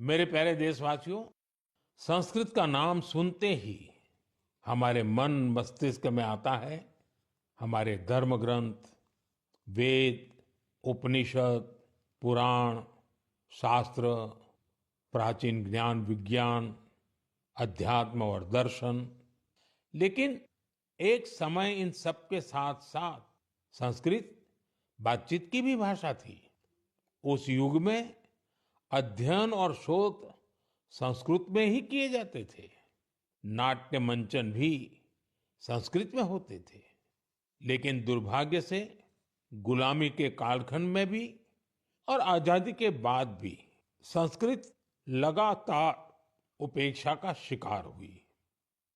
मेरे प्यारे देशवासियों, संस्कृत का नाम सुनते ही हमारे मन मस्तिष्क में आता है हमारे धर्म ग्रंथ, वेद, उपनिषद, पुराण, शास्त्र, प्राचीन ज्ञान विज्ञान, अध्यात्म और दर्शन। लेकिन एक समय इन सब के साथ साथ संस्कृत बातचीत की भी भाषा थी। उस युग में अध्ययन और शोध संस्कृत में ही किए जाते थे। नाट्य मंचन भी संस्कृत में होते थे। लेकिन दुर्भाग्य से गुलामी के कालखंड में भी और आजादी के बाद भी संस्कृत लगातार उपेक्षा का शिकार हुई।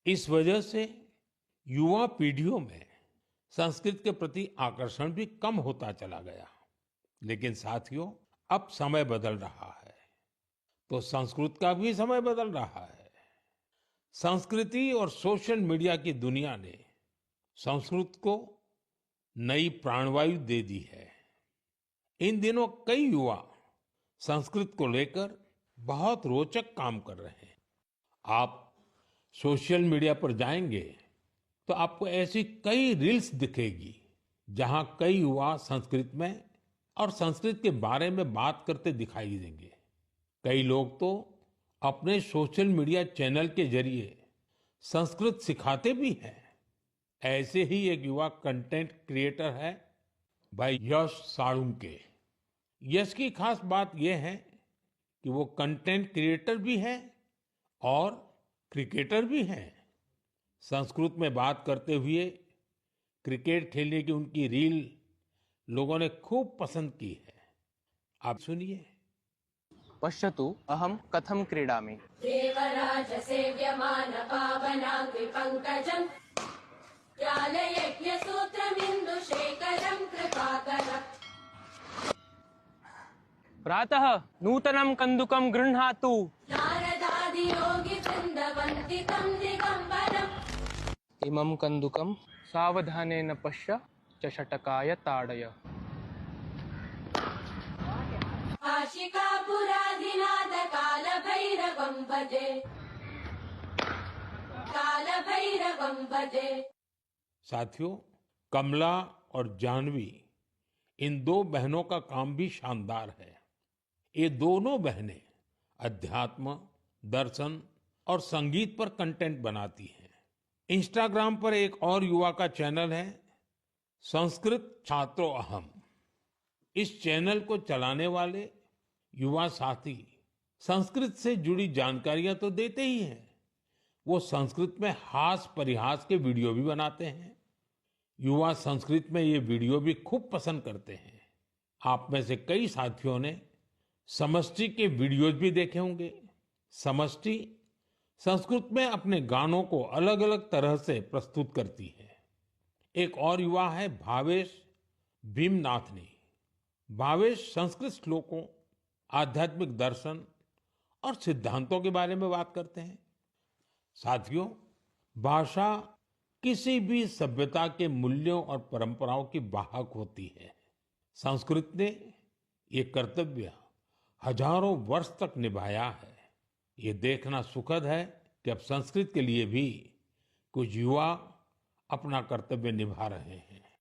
इस वजह से युवा पीढ़ियों में संस्कृत के प्रति आकर्षण भी कम होता चला गया। लेकिन साथियों, अब समय बदल रहा है, तो संस्कृत का भी समय बदल रहा है। संस्कृति और सोशल मीडिया की दुनिया ने संस्कृत को नई प्राणवायु दे दी है। इन दिनों कई युवा संस्कृत को लेकर बहुत रोचक काम कर रहे हैं। आप सोशल मीडिया पर जाएंगे तो आपको ऐसी कई रील्स दिखेगी जहां कई युवा संस्कृत में और संस्कृत के बारे में बात करते दिखाई देंगे। कई लोग तो अपने सोशल मीडिया चैनल के जरिए संस्कृत सिखाते भी हैं। ऐसे ही एक युवा कंटेंट क्रिएटर है भाई यश साळुंके। यश की खास बात यह है कि वो कंटेंट क्रिएटर भी है और क्रिकेटर भी हैं। संस्कृत में बात करते हुए क्रिकेट खेलने की उनकी रील लोगों ने खूब पसंद की है। आप सुनिए। पश्यतु अहं कथं क्रीडामि। देवराज सेव्यमान पावनाग्नि पंकजं ज्ञानयज्ञ सूत्रमिन्दु शेखरं कृपाकरम्। प्रातः नूतनं कन्दुकं गृह्णातु। नारदादि योगी वृन्दवन्ति तं दिगम्बरम्। इमं कन्दुकं सावधानेन पश्य चषटकाय ताडय। आशिकापुराधिनाद कालभैरवं भजे, कालभैरवं भजे। साथियों, कमला और जानवी, इन दो बहनों का काम भी शानदार है। ये दोनों बहनें अध्यात्म, दर्शन और संगीत पर कंटेंट बनाती हैं। इंस्टाग्राम पर एक और युवा का चैनल है संस्कृत छात्रो अहम। इस चैनल को चलाने वाले युवा साथी संस्कृत से जुड़ी जानकारियां तो देते ही हैं, वो संस्कृत में हास परिहास के वीडियो भी बनाते हैं। युवा संस्कृत में ये वीडियो भी खूब पसंद करते हैं। आप में से कई साथियों ने समष्टि के वीडियोज भी देखे होंगे। समष्टि संस्कृत में अपने गानों को अलग अलग तरह से प्रस्तुत करती है। एक और युवा है भावेश भीमनाथनी। भावेश संस्कृत श्लोकों, आध्यात्मिक दर्शन और सिद्धांतों के बारे में बात करते हैं। साथियों, भाषा किसी भी सभ्यता के मूल्यों और परंपराओं की वाहक होती है। संस्कृत ने ये कर्तव्य हजारों वर्ष तक निभाया है। ये देखना सुखद है कि अब संस्कृत के लिए भी कुछ युवा अपना कर्तव्य निभा रहे हैं।